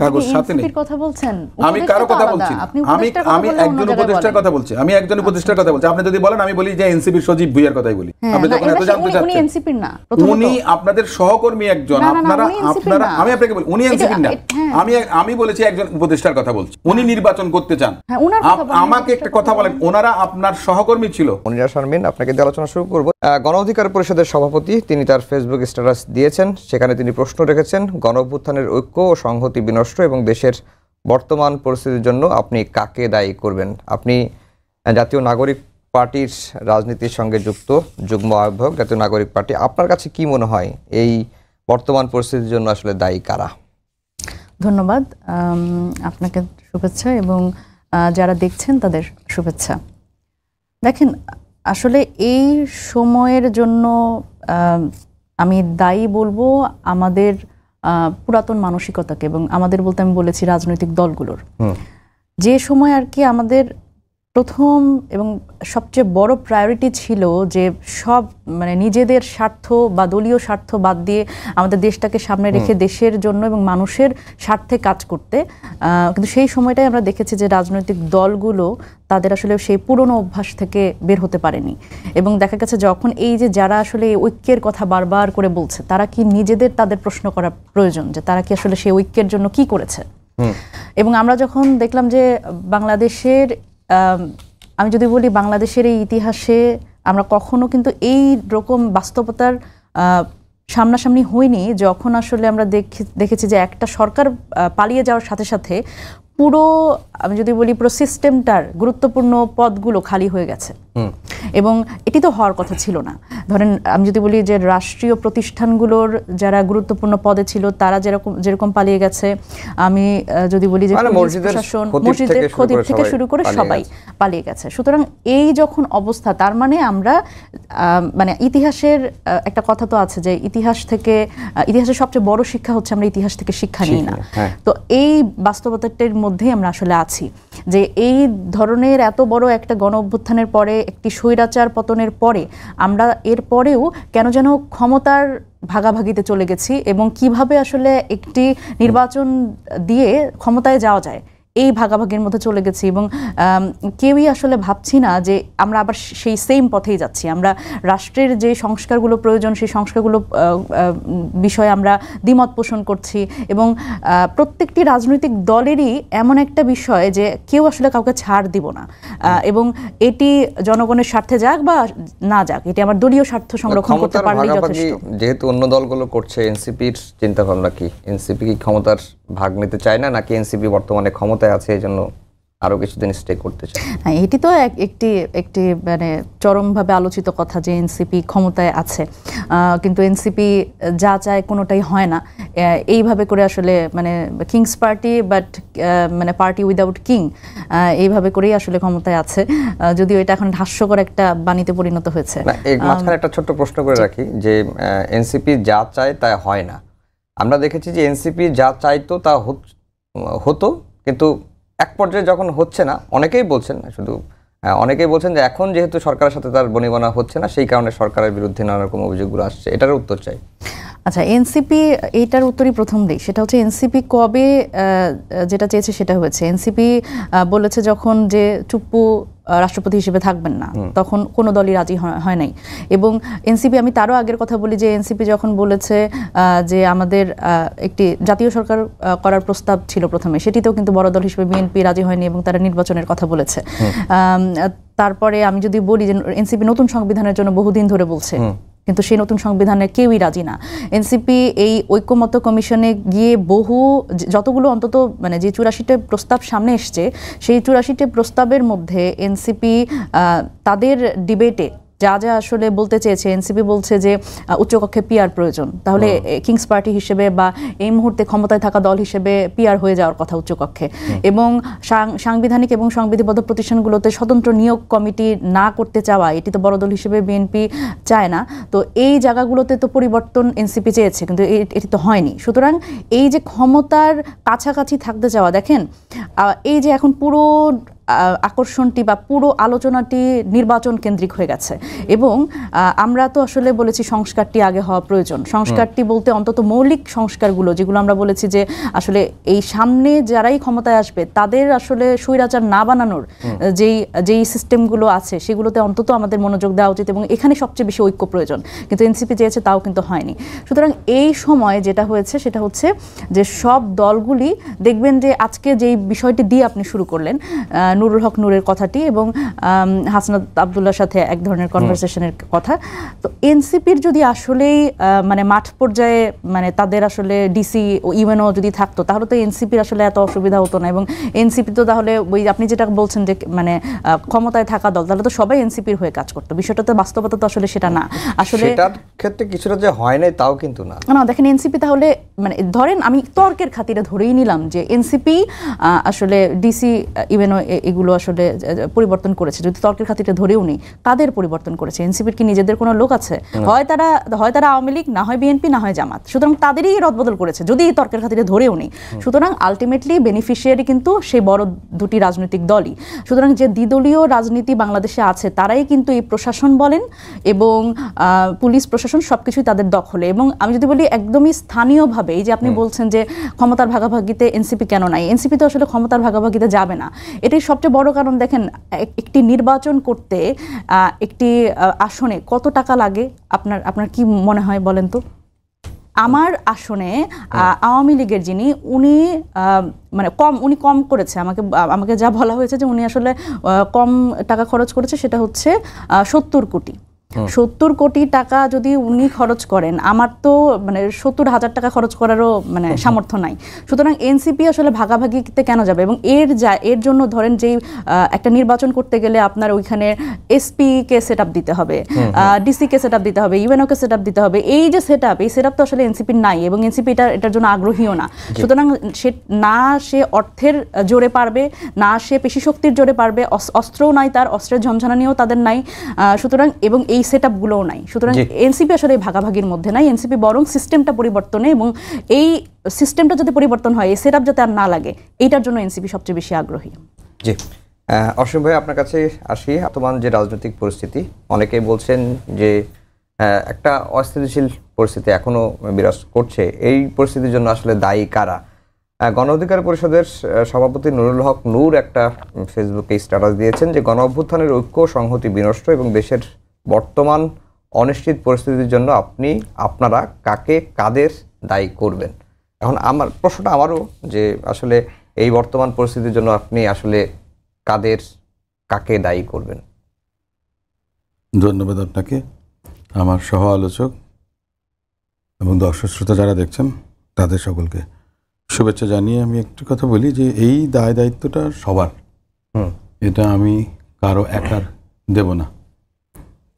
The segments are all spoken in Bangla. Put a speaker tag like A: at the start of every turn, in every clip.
A: কাগজ সাথে নেই।
B: কথা বলছেন,
A: আমি কারো কথা বলছি না, আমি একজন উপদেষ্টার কথা বলছি, আমি একজন উপদেষ্টার কথা বলছি। আপনি যদি বলেন আমি বলি যে এনসিপির সজীব ভুইয়ার কথাই বলি। আপনি যখন এত জানতে চাচ্ছেন, উনি
B: এনসিপির না,
A: উনি আপনাদের সহকর্মী একজন। আপনারা আমি আপনাকে বলি উনি এনসিপির না, আমি বলেছি একজন উপদেষ্টার কথা বলছি। উনি নির্বাচন করতে চান, আমাকে একটা কথা বলেন, ওনারা আপনার সহকর্মী ছিল।
C: মনিরা শারমিন, আপনাকে দিয়ে আলোচনা শুরু করব। গণ অধিকার পরিষদের সভাপতি তিনি তার ফেসবুক স্ট্যাটাস দিয়েছেন, সেখানে তিনি প্রশ্ন রেখেছেন গণ অভ্যুত্থানের ঐক্য ও সংহতি বিনষ্ট এবং দেশের বর্তমান পরিস্থিতির জন্য আপনি কাকে দায়ী করবেন? আপনি জাতীয় নাগরিক পার্টির রাজনীতির সঙ্গে যুক্ত যুগ্ম আহ্বায়ক জাতীয় নাগরিক পার্টি, আপনার কাছে কি মনে হয় এই বর্তমান পরিস্থিতির জন্য আসলে দায়ী কারা?
B: ধন্যবাদ, আপনাকে শুভেচ্ছা এবং যারা দেখছেন তাদের শুভেচ্ছা। দেখেন, আসলে এই সময়ের জন্য আমি দায়ী বলবো আমাদের পুরাতন মানসিকতাকে, এবং আমাদের বলতে আমি বলেছি রাজনৈতিক দলগুলোর। যে সময় আর কি আমাদের প্রথম এবং সবচেয়ে বড় প্রায়োরিটি ছিল যে সব মানে নিজেদের স্বার্থ বা দলীয় স্বার্থ বাদ দিয়ে আমাদের দেশটাকে সামনে রেখে দেশের জন্য এবং মানুষের স্বার্থে কাজ করতে, কিন্তু সেই সময়টাই আমরা দেখেছি যে রাজনৈতিক দলগুলো তাদের আসলে সেই পুরনো অভ্যাস থেকে বের হতে পারেনি। এবং দেখা গেছে যখন এই যে যারা আসলে ঐক্যের কথা বারবার করে বলছে, তারা কি নিজেদের তাদের প্রশ্ন করা প্রয়োজন যে তারা কি আসলে সেই ঐক্যের জন্য কি করেছে। এবং আমরা যখন দেখলাম যে বাংলাদেশের, আমি যদি বলি বাংলাদেশের এই ইতিহাসে আমরা কখনো কিন্তু এই রকম বাস্তবতার সামনাসামনি হয়নি, যখন আসলে আমরা দেখেছি যে একটা সরকার পালিয়ে যাওয়ার সাথে সাথে পুরো, আমি যদি বলি পুরো সিস্টেমটার গুরুত্বপূর্ণ পদগুলো খালি হয়ে গেছে। এবং এটি তো হওয়ার কথা ছিল না। ধরেন আমি যদি বলি যে রাষ্ট্রীয় প্রতিষ্ঠানগুলোর যারা গুরুত্বপূর্ণ পদে ছিল তারা যেরকম পালিয়ে গেছে, আমি যদি বলি যে প্রশাসন, মসজিদের খতিব থেকে শুরু করে সবাই পালিয়ে গেছে। সুতরাং এই যখন অবস্থা, তার মানে আমরা মানে ইতিহাসের একটা কথা তো আছে যে ইতিহাসের সবচেয়ে বড় শিক্ষা হচ্ছে আমরা ইতিহাস থেকে শিক্ষা নিই না। তো এই বাস্তবতাটির মধ্যেই আমরা আসলে আছি যে এই ধরনের এত বড় একটা গণ অভ্যুত্থানের পরে, একটি স্বৈরাচার পতনের পরে আমরা এর পরেও কেন যেন ক্ষমতার ভাগাভাগিতে চলে গেছি, এবং কিভাবে আসলে একটি নির্বাচন দিয়ে ক্ষমতায় যাওয়া যায় এই ভাগাভাগির মধ্যে চলে গেছি। এবং কেউই আসলে ভাবছি না যে আমরা আবার সেই সেম পথেই যাচ্ছি। আমরা রাষ্ট্রের যে সংস্কারগুলো প্রয়োজন সেই সংস্কারগুলো বিষয়ে আমরা দ্বিমত পোষণ করছি, এবং প্রত্যেকটি রাজনৈতিক দলেরই এমন একটা বিষয় যে কেউ আসলে কাউকে ছাড় দিব না, এবং এটি জনগণের স্বার্থে যাক বা না যাক, এটি আমার দলীয় স্বার্থ সংরক্ষণ করতে পারলেই যথেষ্ট।
C: যেহেতু অন্য দলগুলো করছে, এনসিপির চিন্তা ভাবনা কি? এনসিপি কি ক্ষমতার ভাগ নিতে চায় না, নাকি এনসিপি বর্তমানে ক্ষমতায় আছে এই জন্য আরো কিছুদিন স্টে করতে চায়?
B: এটি তো একটি মানে চরমভাবে আলোচিত কথা যে এনসিপি ক্ষমতায় আছে, কিন্তু এনসিপি যা চায় কোনোটাই হয় না। এইভাবে করে আসলে মানে কিংস পার্টি বাট মানে পার্টি উইদাউট কিং, এইভাবে করেই আসলে ক্ষমতায় আছে, যদিও এটা এখন হাস্যকর একটা বাণীতে পরিণত হয়েছে।
C: মাঝখানে একটা ছোট্ট প্রশ্ন করে রাখি যে এনসিপি যা চায় তা হয় না। আমরা দেখেছি যে এনসিপি যা চাইতো তা হতো, কিন্তু এক পর্যায়ে যখন হচ্ছে না, অনেকেই বলছেন যে এখন যেহেতু সরকারের সাথে তার বনিবনা হচ্ছে না, সেই কারণে সরকারের বিরুদ্ধে নানা রকম অভিযোগগুলো আসছে। এটার উত্তর চাই।
B: আচ্ছা, এনসিপি এইটার উত্তরই প্রথম দিই, সেটা হচ্ছে এনসিপি কবে যেটা চেয়েছে সেটা হয়েছে। এনসিপি বলেছে যখন যে চুপ্পু রাষ্ট্রপতি হিসেবে থাকবেন না, তখন কোনো দলই রাজি হয় নাই। এবং এনসিপি, আমি তারও আগের কথা বলি যে এনসিপি যখন বলেছে যে আমাদের একটি জাতীয় সরকার করার প্রস্তাব ছিল প্রথমে, সেটিতেও কিন্তু বড় দল হিসেবে বিএনপি রাজি হয়নি এবং তারা নির্বাচনের কথা বলেছে। তারপরে আমি যদি বলি যে এনসিপি নতুন সংবিধানের জন্য বহুদিন ধরে বলছে, কিন্তু সেই নতুন সংবিধানে কেউই রাজি না। এনসিপি এই ঐক্যমত্য কমিশনে গিয়ে যতগুলো অন্তত মানে যে 84টা প্রস্তাব সামনে এসছে, সেই 84টা প্রস্তাবের মধ্যে এনসিপি তাদের ডিবেটে যা যা আসলে বলতে চেয়েছে, এনসিপি বলছে যে উচ্চকক্ষে পিআর প্রয়োজন, তাহলে কিংস পার্টি হিসেবে বা এই মুহূর্তে ক্ষমতায় থাকা দল হিসেবে পিআর হয়ে যাওয়ার কথা উচ্চকক্ষে, এবং সাংবিধানিক এবং সংবিধিবদ্ধ প্রতিষ্ঠানগুলোতে স্বতন্ত্র নিয়োগ কমিটি না করতে চাওয়া, এটি তো বড় দল হিসেবে বিএনপি চায় না। তো এই জায়গাগুলোতে তো পরিবর্তন এনসিপি চেয়েছে, কিন্তু এটি তো হয়নি। সুতরাং এই যে ক্ষমতার কাছাকাছি থাকতে চাওয়া, দেখেন এই যে এখন পুরো আকর্ষণটি বা পুরো আলোচনাটি নির্বাচন কেন্দ্রিক হয়ে গেছে। এবং আমরা তো আসলে বলেছি সংস্কারটি আগে হওয়া প্রয়োজন। সংস্কারটি বলতে অন্তত মৌলিক সংস্কারগুলো যেগুলো আমরা বলেছি যে আসলে এই সামনে যারাই ক্ষমতায় আসবে তাদের আসলে স্বৈরাচার না বানানোর যেই সিস্টেমগুলো আছে সেগুলোতে অন্তত আমাদের মনোযোগ দেওয়া উচিত, এবং এখানে সবচেয়ে বেশি ঐক্য প্রয়োজন। কিন্তু এনসিপি চেয়েছে, তাও কিন্তু হয়নি। সুতরাং এই সময় যেটা হয়েছে সেটা হচ্ছে যে সব দলগুলি দেখবেন যে আজকে যেই বিষয়টি দিয়ে আপনি শুরু করলেন, নুরুল হক নূরের কথাটি এবং হাসনাত আব্দুল্লাহর সাথে এক ধরনের কনভারসেশনের কথা, তো এনসিপির যদি আসলেই মানে মাঠ পর্যায়ে মানে তাদের আসলে ডিসি ও ইউএনও যদি থাকতো তাহলে তো এনসিপির আসলে এত অসুবিধা হতো না। এবং এনসিপি তো তাহলে ওই আপনি যেটা বলছেন যে মানে ক্ষমতায় থাকা দল, তাহলে তো সবাই এনসিপির হয়ে কাজ করতো। বিষয়টা তো বাস্তবতা তো আসলে সেটা না। আসলে
C: সেটার ক্ষেত্রে কিছুটা যে হয় নাই তাও কিন্তু না।
B: না, দেখেন এনসিপি তাহলে মানে ধরেন আমি তর্কের খাতিরে ধরেই নিলাম যে এনসিপি আসলে ডিসি ইউএনও এগুলো আসলে পরিবর্তন করেছে, যদি তর্কের খাতিরে ধরেও নেই কাদের পরিবর্তন করেছে? এনসিপির কি নিজেদের কোনো লোক আছে? হয় তারা আওয়ামী লীগ, না হয় বিএনপি, না হয় জামাত। সুতরাং তাদেরই রদবদল করেছে যদি এই তর্কের খাতিরে ধরেও নেই। সুতরাং আলটিমেটলি বেনিফিশিয়ারি কিন্তু সেই বড় দুটি রাজনৈতিক দলই। সুতরাং যে দ্বিদলীয় রাজনীতি বাংলাদেশে আছে তারাই কিন্তু এই প্রশাসন বলেন এবং পুলিশ প্রশাসন সবকিছুই তাদের দখলে। এবং আমি যদি বলি একদমই স্থানীয়ভাবে, এই যে আপনি বলছেন যে ক্ষমতার ভাগাভাগিতে এনসিপি কেন নাই, এনসিপি তো আসলে ক্ষমতার ভাগাভাগিতে যাবে না। এটাই সবচেয়ে বড় কারণ। দেখেন একটি নির্বাচন করতে একটি আসনে কত টাকা লাগে আপনার কি মনে হয় বলেন তো? আমার আসনে আওয়ামী লীগের যিনি উনি মানে উনি কম করেছে, আমাকে যা বলা হয়েছে যে উনি আসলে কম টাকা খরচ করেছে, সেটা হচ্ছে 70 কোটি। 70 কোটি টাকা যদি উনি খরচ করেন, আমার তো মানে 70,000 টাকা খরচ করারও মানে সামর্থ্য নাই। সুতরাং এনসিপি আসলে ভাগাভাগিতে কেন যাবে? এবং এর জন্য ধরেন যে একটা নির্বাচন করতে গেলে আপনার ওইখানে এসপি কে সেট আপ দিতে হবে, ডিসি কে সেট আপ দিতে হবে, ইউএনও কে সেট আপ দিতে হবে। এই যে সেট আপ, এই সেট আপ তো আসলে এনসিপির নাই এবং এনসিপি এটার জন্য আগ্রহীও না। সুতরাং সে অর্থের জোরে পারবে না, সে পেশি শক্তির জোরে পারবে, অস্ত্রও নাই তার, অস্ত্রের ঝমঝানানিও তাদের নাই। সুতরাং এবং এই সেটআপগুলোও নাই। সুতরাং এনসিপি আসলে ভাগাভাগির মধ্যে নাই। এনসিপি বরং সিস্টেমটা পরিবর্তনে এবং এই সিস্টেমটা যদি পরিবর্তন হয়, এই সেটআপ যাতে আর না লাগে, এইটার জন্য এনসিপি সবচেয়ে বেশি আগ্রহী।
C: জি, অসীম ভাই আপনার কাছে আসি। বর্তমান যে রাজনৈতিক পরিস্থিতি, অনেকেই বলছেন যে একটা অস্থিতিশীল পরিস্থিতি এখনো বিরাজ করছে। এই পরিস্থিতির জন্য আসলে দায়ী কারা? গণ অধিকার পরিষদের সভাপতি নুরুল হক নূর একটা ফেসবুকে স্ট্যাটাস দিয়েছেন যে গণ অভ্যুত্থানের ঐক্য সংহতি বিনষ্ট এবং দেশের বর্তমান অনিশ্চিত পরিস্থিতির জন্য আপনারা কাদের দায়ী করবেন? এখন আমার প্রশ্নটা আমারও যে আসলে এই বর্তমান পরিস্থিতির জন্য আপনি আসলে কাকে দায়ী করবেন?
A: ধন্যবাদ আপনাকে, আমার সহ আলোচক এবং দর্শক শ্রোতা যারা দেখছেন তাদের সকলকে শুভেচ্ছা জানিয়ে আমি একটু কথা বলি যে এই দায়িত্বটা সবার, এটা আমি কারো একার দেব না।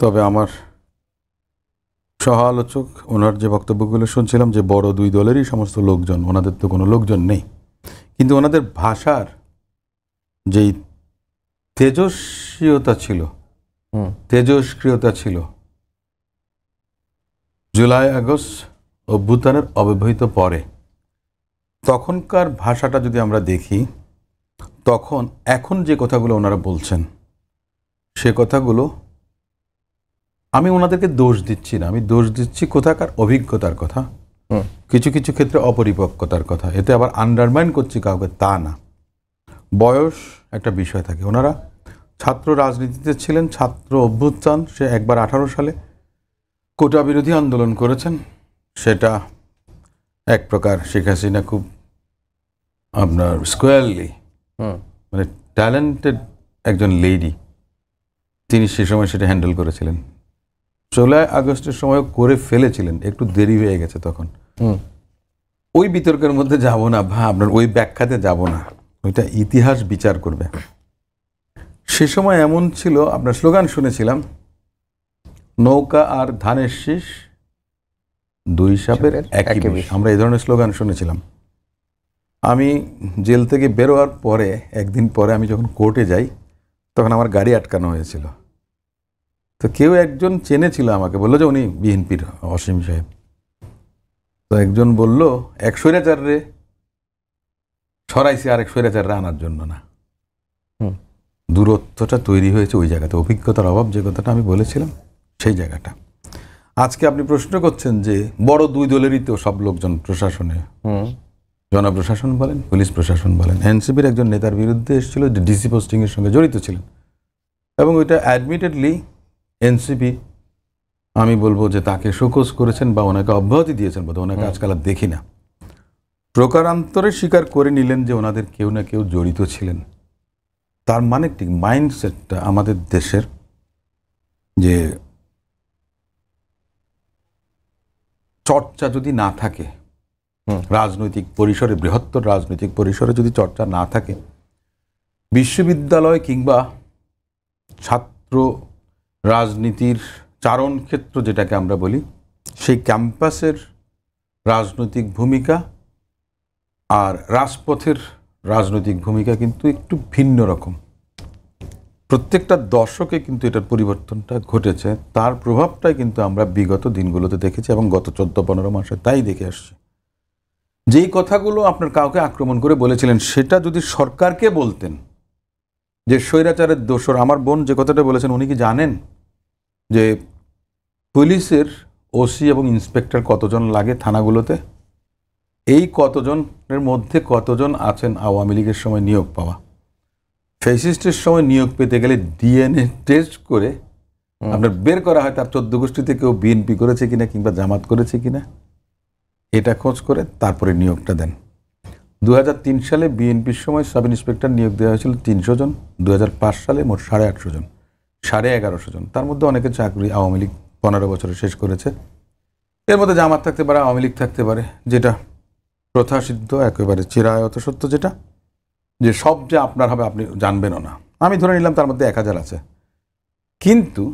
A: তবে আমার সহ আলোচক ওনার যে বক্তব্যগুলো শুনছিলাম যে বড় দুই দলেরই সমস্ত লোকজন, ওনাদের তো কোনো লোকজন নেই, কিন্তু ওনাদের ভাষার যেই তেজস্ক্রিয়তা ছিল জুলাই আগস্ট অভ্যুত্থানের অব্যবহিত পরে, তখনকার ভাষাটা যদি আমরা দেখি, তখন এখন যে কথাগুলো ওনারা বলছেন সে কথাগুলো আমি ওনাদেরকে দোষ দিচ্ছি না, আমি দোষ দিচ্ছি কোথাকার অভিজ্ঞতার কথা, কিছু কিছু ক্ষেত্রে অপরিপক্কতার কথা। এতে আবার আন্ডারমাইন করছি কাউকে তা না, বয়স একটা বিষয় থাকে। ওনারা ছাত্র রাজনীতিতে ছিলেন, ছাত্র অভ্যুত্থান সে একবার 18 সালে কোটা বিরোধী আন্দোলন করেছেন, সেটা এক প্রকার শেখ হাসিনা খুব আপনার স্কোয়ারলি মানে ট্যালেন্টেড একজন লেডি, তিনি সে সময় সেটা হ্যান্ডেল করেছিলেন। 16 আগস্টের সময় করে ফেলেছিলেন, একটু দেরি হয়ে গেছে তখন। ওই বিতর্কের মধ্যে যাব না বা আপনার ওই ব্যাখ্যাতে যাব না, ওইটা ইতিহাস বিচার করবে। সে সময় এমন ছিল, আপনার স্লোগান শুনেছিলাম, নৌকা আর ধানের শীষ দুই সাপের একই বিষ। আমরা এই ধরনের স্লোগান শুনেছিলাম। আমি জেল থেকে বেরোয়ার পরে একদিন পরে আমি যখন কোর্টে যাই, তখন আমার গাড়ি আটকানো হয়েছিল। তো কেউ একজন চেনেছিল আমাকে, বললো যে উনি বিএনপির অসীম সাহেব। তো একজন বলল, এক স্বৈরাচাররে সরাইছে আরেক স্বৈরাচাররে আনার জন্য না। দূরত্বটা তৈরি হয়েছে ওই জায়গাতে, অভিজ্ঞতার অভাব যে কথাটা আমি বলেছিলাম সেই জায়গাটা। আজকে আপনি প্রশ্ন করছেন যে বড় দুই দলেরই তো সব লোকজন প্রশাসনে, জনপ্রশাসন বলেন, পুলিশ প্রশাসন বলেন, এনসিপির একজন নেতার বিরুদ্ধে এসেছিল যে ডিসি পোস্টিংয়ের সঙ্গে জড়িত ছিলেন, এবং ওইটা অ্যাডমিটেডলি এনসিপি আমি বলবো যে তাকে শোকজ করেছেন বা ওনাকে অব্যাহতি দিয়েছেন, বোধ ওনাকে আজকাল আর দেখি না। প্রকারান্তরে স্বীকার করে নিলেন যে ওনাদের কেউ না কেউ জড়িত ছিলেন। তার মানে ঠিক মাইন্ডসেটটা আমাদের দেশের যে চর্চা যদি না থাকে রাজনৈতিক পরিসরে, বৃহত্তর রাজনৈতিক পরিসরে যদি চর্চা না থাকে, বিশ্ববিদ্যালয় কিংবা ছাত্র রাজনীতির চারণ ক্ষেত্র যেটাকে আমরা বলি, সেই ক্যাম্পাসের রাজনৈতিক ভূমিকা আর রাজপথের রাজনৈতিক ভূমিকা কিন্তু একটু ভিন্ন রকম। প্রত্যেকটা দশকে কিন্তু এটার পরিবর্তনটা ঘটেছে, তার প্রভাবটাই কিন্তু আমরা বিগত দিনগুলোতে দেখেছি এবং গত 14-15 মাসে তাই দেখে আসছি। যেই কথাগুলো আপনার কাউকে আক্রমণ করে বলেছিলেন, সেটা যদি সরকারকে বলতেন যে স্বৈরাচারের দোসর, আমার বোন যে কথাটা বলেছেন, উনি কি জানেন যে পুলিশের ওসি এবং ইন্সপেক্টর কতজন লাগে থানাগুলোতে? এই কতজনের মধ্যে কতজন আছেন আওয়ামী লীগের সময় নিয়োগ পাওয়া? ফ্যাসিস্টের সময় নিয়োগ পেতে গেলে ডিএনএ টেস্ট করে আপনার বের করা হয় তার 14 গোষ্ঠীতে কেউ বিএনপি করেছে কিনা কিংবা জামাত করেছে কিনা, এটা খোঁজ করে তারপরে নিয়োগটা দেন। 2003 সালে বিএনপির সময় সাব ইন্সপেক্টর নিয়োগ দেওয়া হয়েছিল 300 জন, 2005 সালে মোট 850 জন, 1150 জন। তার মধ্যে অনেকে চাকরি আওয়ামী লীগ 15 বছরে শেষ করেছে। এর মধ্যে জামাত থাকতে পারে, আওয়ামী লীগ থাকতে পারে, যেটা প্রথাসিদ্ধ একেবারে চিরায়ত সত্য, যেটা যে সব যে আপনার হবে আপনি জানবেনও না। আমি ধরে নিলাম তার মধ্যে 1000 আছে, কিন্তু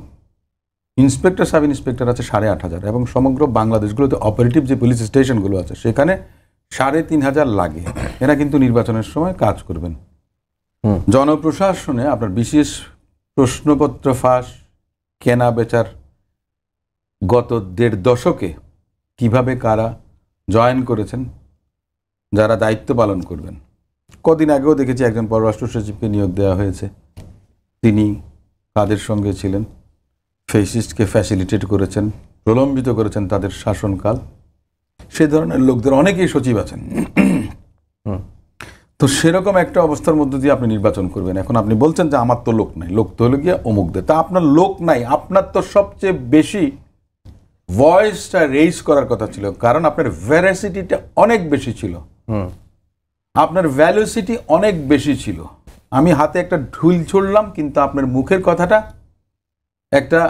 A: ইন্সপেক্টর সাব ইন্সপেক্টর আছে 8500, এবং সমগ্র বাংলাদেশগুলোতে অপারেটিভ যে পুলিশ স্টেশনগুলো আছে সেখানে 3500 লাগে। এরা কিন্তু নির্বাচনের সময় কাজ করবেন। জনপ্রশাসনে আপনার বিশেষ প্রশ্নপত্র ফাঁস, কেনা বেচার গত 1.5 দশকে কিভাবে কারা জয়েন করেছেন যারা দায়িত্ব পালন করবেন। কদিন আগেও দেখেছি একজন পররাষ্ট্র সচিবকে নিয়োগ দেওয়া হয়েছে, তিনি কাদের সঙ্গে ছিলেন? ফ্যাসিস্টকে ফ্যাসিলিটেট করেছেন, প্রলম্বিত করেছেন তাদের শাসনকাল। সে ধরনের লোকদের অনেকেই সচিব আছেন। তো সেরকম একটা অবস্থার মধ্যে দিয়ে আপনি নির্বাচন করবেন। এখন আপনি বলছেন যে আমার তো লোক নাই, লোক তো হলো গিয়ে অমুকদের। তা আপনার লোক নাই, আপনার তো সবচেয়ে বেশি ভয়েসটা রেইজ করার কথা ছিল, কারণ আপনার ভ্যারাসিটিটা অনেক বেশি ছিল, আপনার ভ্যালুসিটি অনেক বেশি ছিল। আমি হাতে একটা ঢুল ছুড়লাম, কিন্তু আপনার মুখের কথাটা একটা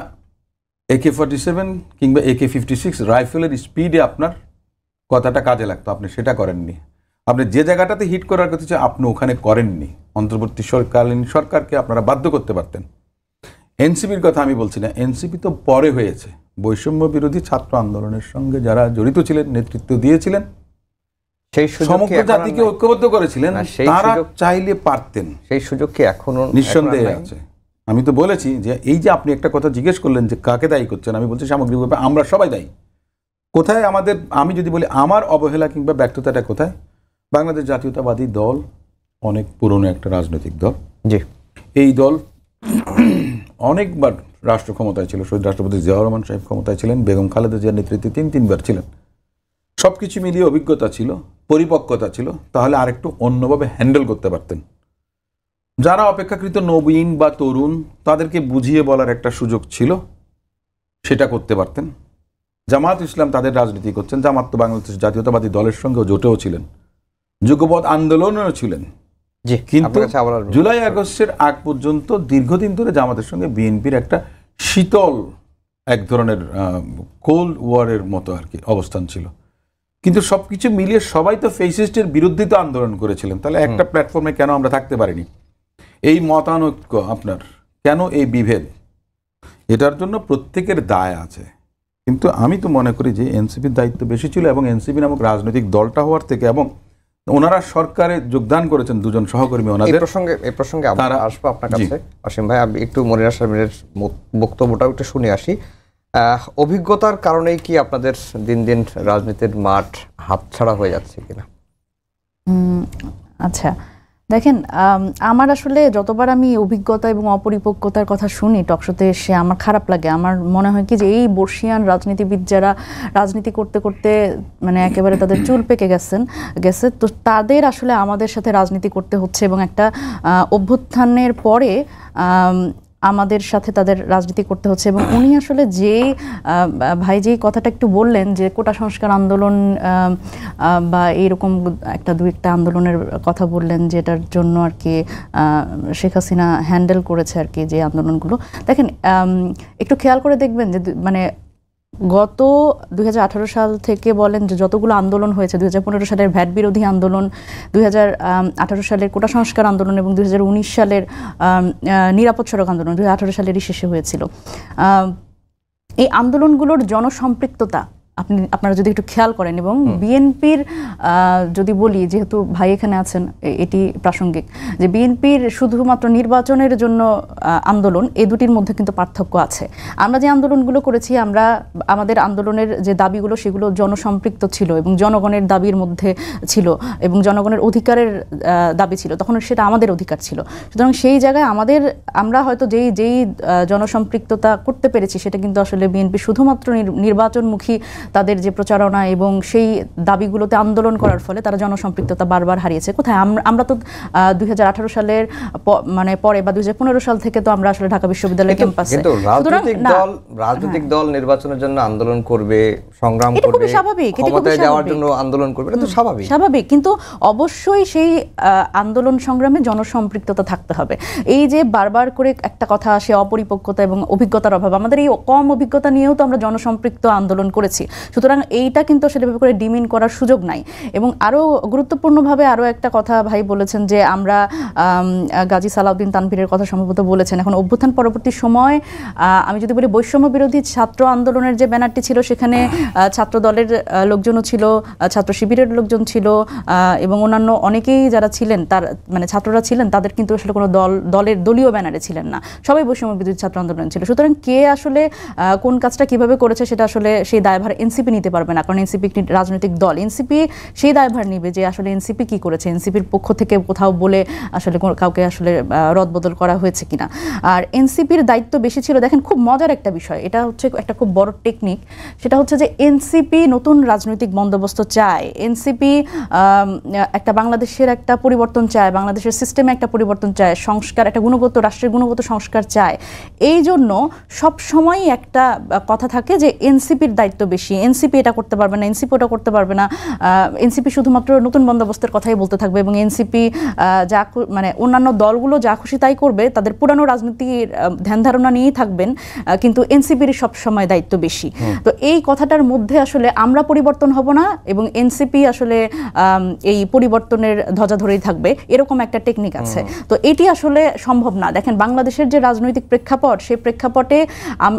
A: AK-47 কিংবা AK-56 রাইফেলের স্পিডে আপনার কথাটা কাজে লাগতো, আপনি সেটা করেননি। আপনি যে জায়গাটাতে হিট করার কথা ছিল আপনি ওখানে করেননি। অন্তর্বর্তী সরকারকালীন সরকারকে আপনারা বাধ্য করতে পারতেন। এনসিপির কথা আমি বলছি না, এনসিপি তো পরে হয়েছে। বৈষম্য বিরোধী ছাত্র আন্দোলনের সঙ্গে যারা জড়িত ছিলেন, নেতৃত্ব দিয়েছিলেন, সেই সমগ্র জাতিকে ঐক্যবদ্ধ করেছিলেন, তারা চাইলে পারতেন। সেই সুযোগ কি এখনো নিঃসন্দেহে আছে। আমি তো বলেছি যে এই যে আপনি একটা কথা জিজ্ঞেস করলেন যে কাকে দায়ী করছেন, আমি বলছি সামগ্রিকভাবে আমরা সবাই দায়ী। কোথায় আমাদের, আমি যদি বলি আমার অবহেলা কিংবা ব্যর্থতাটা কোথায়? বাংলাদেশ জাতীয়তাবাদী দল অনেক পুরনো একটা রাজনৈতিক দল। জি, এই দল অনেকবার রাষ্ট্র ক্ষমতায় ছিল। শহীদ রাষ্ট্রপতি জিয়াউর রহমান সাহেব ক্ষমতায় ছিলেন, বেগম খালেদা জিয়ার নেতৃত্বে 3-3 বার ছিলেন। সব কিছু মিলিয়ে অভিজ্ঞতা ছিল, পরিপক্কতা ছিল, তাহলে আরেকটু অন্যভাবে হ্যান্ডেল করতে পারতেন। যারা অপেক্ষাকৃত নবীন বা তরুণ, তাদেরকে বুঝিয়ে বলার একটা সুযোগ ছিল, সেটা করতে পারতেন। জামাত ইসলাম তাদের রাজনীতি করছেন, জামাত তো বাংলাদেশ জাতীয়তাবাদী দলের সঙ্গেও জোটেও ছিলেন, যুগপৎ আন্দোলনেও ছিলেন। কিন্তু জুলাই আগস্টের আগ পর্যন্ত দীর্ঘদিন ধরে জামাতের সঙ্গে বিএনপির একটা শীতল এক ধরনের কোল্ড ওয়ারের মতো আর কি অবস্থান ছিল। কিন্তু সবকিছু মিলিয়ে সবাই তো ফ্যাসিস্টের বিরুদ্ধে তো আন্দোলন করেছিলেন। তাহলে একটা প্ল্যাটফর্মে কেন আমরা থাকতে পারিনি? এই মতানৈক্য আপনার কেন, এই বিভেদ, এটার জন্য প্রত্যেকের দায় আছে। কিন্তু আমি তো মনে করি যে এনসিপির দায়িত্ব বেশি ছিল, এবং এনসিপি নামক রাজনৈতিক দলটা হওয়ার থেকে, এবং ওনারা সরকারে যোগদান করেছেন দুজন সহকর্মী ওনাদের। এই প্রসঙ্গে আমরা আসবো আপনার কাছে অসীম ভাই। আমি একটু মনিরা সাহেবের বক্তব্যটা একটু শুনে আসি। অভিজ্ঞতার কারণেই কি আপনাদের দিন দিন রাজনীতির মাঠ হাতছাড়া হয়ে যাচ্ছে কিনা?
B: আচ্ছা, দেখেন, আমার আসলে যতবার আমি অভিজ্ঞতা এবং অপরিপক্কতার কথা শুনি টকশোতে এসে আমার খারাপ লাগে। আমার মনে হয় কি যে এই বর্ষিয়ান রাজনীতিবিদ যারা রাজনীতি করতে করতে মানে একেবারে তাদের চুল পেকে গেছে, তো তাদের আসলে আমাদের সাথে রাজনীতি করতে হচ্ছে এবং একটা অভ্যুত্থানের পরে আমাদের সাথে তাদের রাজনীতি করতে হচ্ছে। এবং উনি আসলে যে ভাই যেই কথাটা একটু বললেন যে কোটা সংস্কার আন্দোলন বা এইরকম দু একটা আন্দোলনের কথা বললেন, যেটার জন্য আর কি শেখ হাসিনা হ্যান্ডেল করেছে আর কি যে আন্দোলনগুলো। দেখেন, একটু খেয়াল করে দেখবেন যে মানে গত 2018 সাল থেকে বলেন যে যতগুলো আন্দোলন হয়েছে, 2015 সালের ভ্যাট বিরোধী আন্দোলন, 2018 সালের কোটা সংস্কার আন্দোলন এবং 2019 সালের নিরাপদ সড়ক আন্দোলন 2018 সালেরই শেষে হয়েছিল। এই আন্দোলনগুলোর জনসম্পৃক্ততা আপনারা যদি একটু খেয়াল করেন, এবং বিএনপির যদি বলি, যেহেতু ভাই এখানে আছেন এটি প্রাসঙ্গিক, যে বিএনপির শুধুমাত্র নির্বাচনের জন্য আন্দোলন, এই দুটির মধ্যে কিন্তু পার্থক্য আছে। আমরা যে আন্দোলনগুলো করেছি, আমাদের আন্দোলনের যে দাবিগুলো সেগুলো জনসম্পৃক্ত ছিল এবং জনগণের দাবির মধ্যে ছিল এবং জনগণের অধিকারের দাবি ছিল, তখন সেটা আমাদের অধিকার ছিল। সুতরাং সেই জায়গায় আমরা হয়তো যেই জনসম্পৃক্ততা করতে পেরেছি সেটা কিন্তু আসলে বিএনপি শুধুমাত্র নির্বাচনমুখী তাদের যে প্রচারণা এবং সেই দাবিগুলোতে আন্দোলন করার ফলে তারা জনসম্পৃক্ততা বারবার হারিয়েছে। কোথায় আমরা তো 2018 সালের মানে পরে বা 2015 সাল থেকে তো আমরা আসলে ঢাকা বিশ্ববিদ্যালয় ক্যাম্পাসে,
C: কিন্তু রাজনৈতিক দল নির্বাচনের জন্য আন্দোলন করবে, সংগ্রাম করবে, ক্ষমতায় যাওয়ার জন্য আন্দোলন করবে, এটা তো স্বাভাবিক।
B: কিন্তু অবশ্যই সেই আন্দোলন সংগ্রামে জনসম্পৃক্ততা থাকতে হবে। এই যে বারবার করে একটা কথা আসে, অপরিপক্কতা এবং অভিজ্ঞতার অভাব, আমাদের এই কম অভিজ্ঞতা নিয়েও তো আমরা জনসম্পৃক্ত আন্দোলন করেছি। সুতরাং এইটা কিন্তু আসলে এভাবে করে ডিমিন করার সুযোগ নাই। এবং আরও গুরুত্বপূর্ণভাবে আরও একটা কথা ভাই বলেছেন যে আমরা গাজী সালাউদ্দিন তানভীরের কথা সম্ভবত বলেছেন, এখন অভ্যুত্থান পরবর্তী সময় আমি যদি বলি বৈষম্য বিরোধী ছাত্র আন্দোলনের যে ব্যানারটি ছিল সেখানে ছাত্র দলের লোকজনও ছিল, ছাত্র শিবিরের লোকজন ছিল এবং অন্যান্য অনেকেই যারা ছিলেন তার মানে ছাত্ররা ছিলেন, তাদের কিন্তু আসলে কোনো দলীয় ব্যানারে ছিলেন না, সবাই বৈষম্য বিরোধী ছাত্র আন্দোলন ছিল। সুতরাং কে আসলে কোন কাজটা কিভাবে করেছে সেটা আসলে সেই দায়ভার এনসিপি নিতে পারবে না, কারণ এনসিপি একটি রাজনৈতিক দল। এনসিপি সেই দায়ভার নিবে যে আসলে এনসিপি কি করেছে, এনসিপির পক্ষ থেকে কোথাও বলে আসলে কাউকে আসলে রদবদল করা হয়েছে কিনা। আর এনসিপির দায়িত্ব বেশি ছিল। দেখেন, খুব মজার একটা বিষয়, এটা হচ্ছে একটা খুব বড় টেকনিক, সেটা হচ্ছে যে এনসিপি নতুন রাজনৈতিক বন্দোবস্ত চায়, এনসিপি একটা বাংলাদেশের একটা পরিবর্তন চায়, বাংলাদেশের সিস্টেমে একটা পরিবর্তন চায়, সংস্কার, একটা রাষ্ট্রের গুণগত সংস্কার চায়। এই জন্য সবসময় একটা কথা থাকে যে এনসিপির দায়িত্ব বেশি, এনসিপি এটা করতে পারবে না, এনসিপি ওটা করতে পারবে না, এনসিপি শুধুমাত্র নতুন বন্দোবস্তের কথাই বলতে থাকবে এবং এনসিপি যা মানে অন্যান্য দলগুলো যা খুশি তাই করবে, তাদের পুরানো রাজনীতির ধ্যান ধারণা নিয়েই থাকবেন, কিন্তু এনসিপির সবসময় দায়িত্ব বেশি। তো এই কথাটার মধ্যে আসলে আমরা পরিবর্তন হব না এবং এনসিপি আসলে এই পরিবর্তনের ধ্বজা ধরেই থাকবে, এরকম একটা টেকনিক আছে। তো এটি আসলে সম্ভব না। দেখেন, বাংলাদেশের যে রাজনৈতিক প্রেক্ষাপট, সেই প্রেক্ষাপটে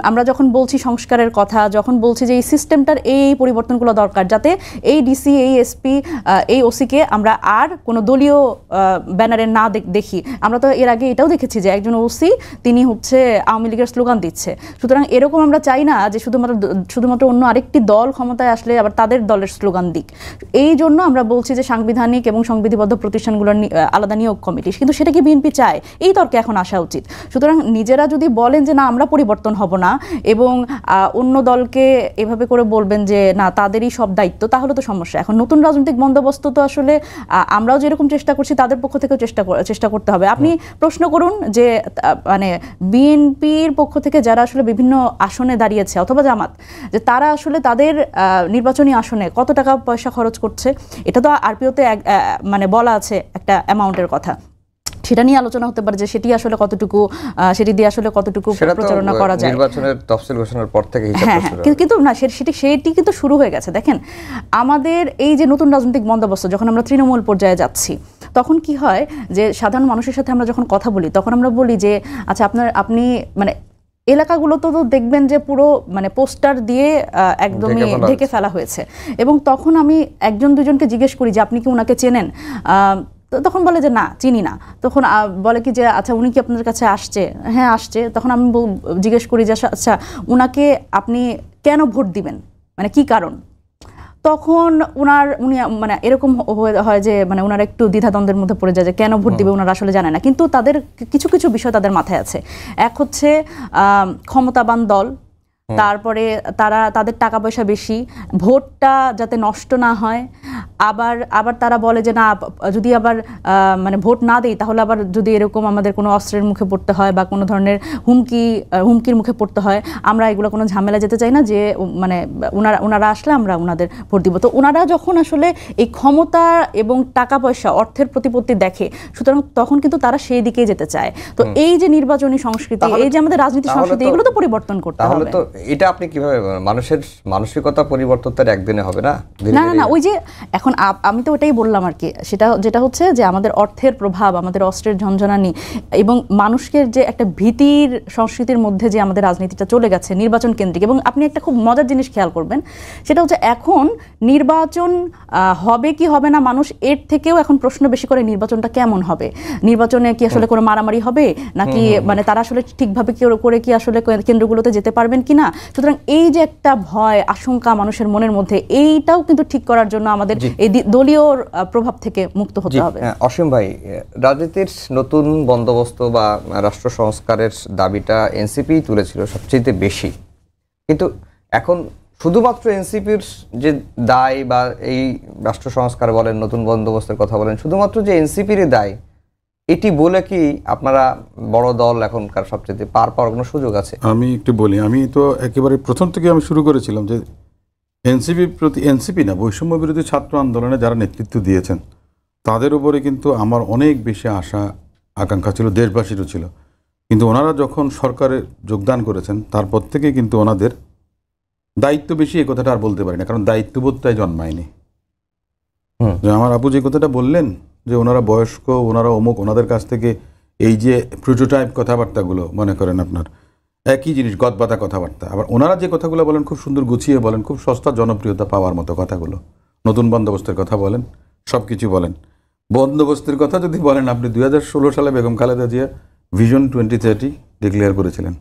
B: আমরা যখন বলছি সংস্কারের কথা, যখন বলছি যে এই সিস্টেমটার এই পরিবর্তনগুলো দরকার, যাতে এই ডিসি, এই এসপি, এই ওসিকে আমরা আর কোনো দলীয় ব্যানারে না দেখি। আমরা তো এর আগে এটাও দেখেছি যে একজন ওসি তিনি হচ্ছে আওয়ামী লীগের স্লোগান দিচ্ছে। সুতরাং এরকম আমরা চাই না যে শুধুমাত্র অন্য আরেকটি দল ক্ষমতায় আসলে আবার তাদের দলের স্লোগান দিক। এই জন্য আমরা বলছি যে সাংবিধানিক এবং সংবিধিবদ্ধ প্রতিষ্ঠানগুলোর আলাদা নিয়োগ কমিটি, কিন্তু সেটা কি বিএনপি চায়? এই তর্কে এখন আসা উচিত। সুতরাং নিজেরা যদি বলেন যে না আমরা পরিবর্তন হব না এবং অন্য দলকে এভাবে করে বলবেন যে না তাদেরই সব দায়িত্ব, তাহলে তো সমস্যা। এখন নতুন রাজনৈতিক বন্দোবস্ত তো আসলে আমরাও যেরকম চেষ্টা করছি তাদের পক্ষ থেকেও চেষ্টা করতে হবে। আপনি প্রশ্ন করুন যে মানে বিএনপির পক্ষ থেকে যারা আসলে বিভিন্ন আসনে দাঁড়িয়েছে অথবা জামাত, যে তারা আসলে তাদের নির্বাচনী আসনে কত টাকা পয়সা খরচ করছে, এটা তো আরপিওতে মানে বলা আছে একটা অ্যামাউন্টের কথা, সেটা নিয়ে আলোচনা হতে পারে যে সেটি আসলে কতটুকু, সেটি দিয়ে আসলে কতটুকু প্রচারণা করা যায়।
C: নির্বাচনের তফসিল ঘোষণার পর থেকে
B: কিন্তু না, সেটি কিন্তু শুরু হয়ে গেছে। দেখেন, আমাদের এই যে নতুন রাজনৈতিক বন্দোবস্ত, যখন আমরা তৃণমূল পর্যায়ে যাচ্ছি, তখন কি হয় যে সাধারণ মানুষের সাথে আমরা যখন কথা বলি, তখন আমরা বলি যে আচ্ছা আপনি মানে এলাকাগুলো তো দেখবেন যে পুরো মানে পোস্টার দিয়ে একদমই ঢেকে ফেলা হয়েছে, এবং তখন আমি একজন দুজনকে জিজ্ঞেস করি যে আপনি কি ওনাকে চেনেন? তখন বলে যে না চিনি না। তখন বলে কি যে আচ্ছা উনি কি আপনাদের কাছে আসছে? হ্যাঁ আসছে। তখন আমি জিজ্ঞেস করি যে আচ্ছা উনাকে আপনি কেন ভোট দিবেন, মানে কি কারণ? তখন উনি মানে এরকম হয় যে মানে ওনারা একটু দ্বিধাদ্বন্দ্বের মধ্যে পড়ে যায় যে কেন ভোট দিবে ওনারা আসলে জানে না। কিন্তু তাদের কিছু কিছু বিষয় তাদের মাথায় আছে। এক হচ্ছে ক্ষমতাবান দল, তারপরে তাদের টাকা পয়সা বেশি, ভোটটা যাতে নষ্ট না হয়। আবার তারা বলে যে না, যদি আবার মানে ভোট না দেই তাহলে আবার যদি এরকম আমাদের কোনো অস্ত্রের মুখে পড়তে হয় বা কোনো ধরনের হুমকির মুখে পড়তে হয়, আমরা এগুলো কোনো ঝামেলা যেতে চাই না, যে মানে ওনারা আসলে আমরা ওনাদের ভোট দিব। তো ওনারা যখন আসলে এই ক্ষমতা এবং টাকা পয়সা অর্থের প্রতিপত্তি দেখে, সুতরাং তখন কিন্তু তারা সেই দিকেই যেতে চায়। তো এই যে নির্বাচনী সংস্কৃতি, এই যে আমাদের রাজনীতি সংস্কৃতি, এগুলো তো পরিবর্তন করতে হবে।
C: এটা আপনি কিভাবে, মানুষের মানসিকতা পরিবর্তন তার একদিনে হবে না।
B: না, ওই যে এখন আমি তো ওটাই বললাম আর কি, যেটা হচ্ছে যে আমাদের অর্থের প্রভাব, আমাদের অস্ত্রের ঝনঝনানি এবং মানুষকে যে একটা ভীতির সংস্কৃতির মধ্যে যে আমাদের রাজনীতিটা চলে গেছে নির্বাচন কেন্দ্রিক। এবং আপনি একটা খুব মজার জিনিস খেয়াল করবেন, সেটা হচ্ছে এখন নির্বাচন হবে কি হবে না, মানুষ এর থেকেও এখন প্রশ্ন বেশি করে নির্বাচনটা কেমন হবে, নির্বাচনে কি আসলে কোনো মারামারি হবে নাকি মানে তারা আসলে ঠিকভাবে করে কি আসলে কেন্দ্রগুলোতে যেতে পারবেন কিনা। সুতরাং এই যে একটা ভয় আশঙ্কা মানুষের মনের মধ্যে, এইটাও কিন্তু ঠিক করার জন্য আমাদের এই দলীয় প্রভাব থেকে মুক্ত হতে হবে।
C: অসীম ভাই, রাজনীতির নতুন বন্দোবস্ত বা রাষ্ট্র সংস্কারের দাবিটা এনসিপি তুলেছিল সবচেয়ে বেশি, কিন্তু এখন শুধুমাত্র এনসিপির যে দায় বা এই রাষ্ট্র সংস্কার বলেন, নতুন বন্দোবস্তের কথা বলেন, শুধুমাত্র যে এনসিপির দায়, এটি বলে কি আপনারা বড় দল এখনকার সবচেয়ে পার পাওয়ার কোনো সুযোগ আছে?
A: আমি একটু বলি, আমি তো একেবারে প্রথম থেকে আমি শুরু করেছিলাম যে এনসিপি না, বৈষম্য বিরোধী ছাত্র আন্দোলনে যারা নেতৃত্ব দিয়েছেন তাদের উপরে কিন্তু আমার অনেক বেশি আশা আকাঙ্ক্ষা ছিল, দেশবাসীরও ছিল। কিন্তু ওনারা যখন সরকারে যোগদান করেছেন তারপর থেকে কিন্তু ওনাদের দায়িত্ব বেশি, এই কথাটা আর বলতে পারি না, কারণ দায়িত্ববোধটাই জন্মায়নি। আমার আপু যে কথাটা বললেন যে ওনারা বয়স্ক, ওনারা অমুক, ওনাদের কাছ থেকে এই যে প্রোটোটাইপ কথাবার্তাগুলো, মনে করেন আপনার একই জিনিস গদবাদা কথাবার্তা, আবার ওনারা যে কথাগুলো বলেন খুব সুন্দর গুছিয়ে বলেন, খুব সস্তা জনপ্রিয়তা পাওয়ার মতো কথাগুলো, নতুন বন্দোবস্তের কথা বলেন, সব কিছু বলেন। বন্দোবস্তের কথা যদি বলেন, আপনি 2016 সালে বেগম খালেদা জিয়া ভিশন 2030 ডিক্লেয়ার করেছিলেন।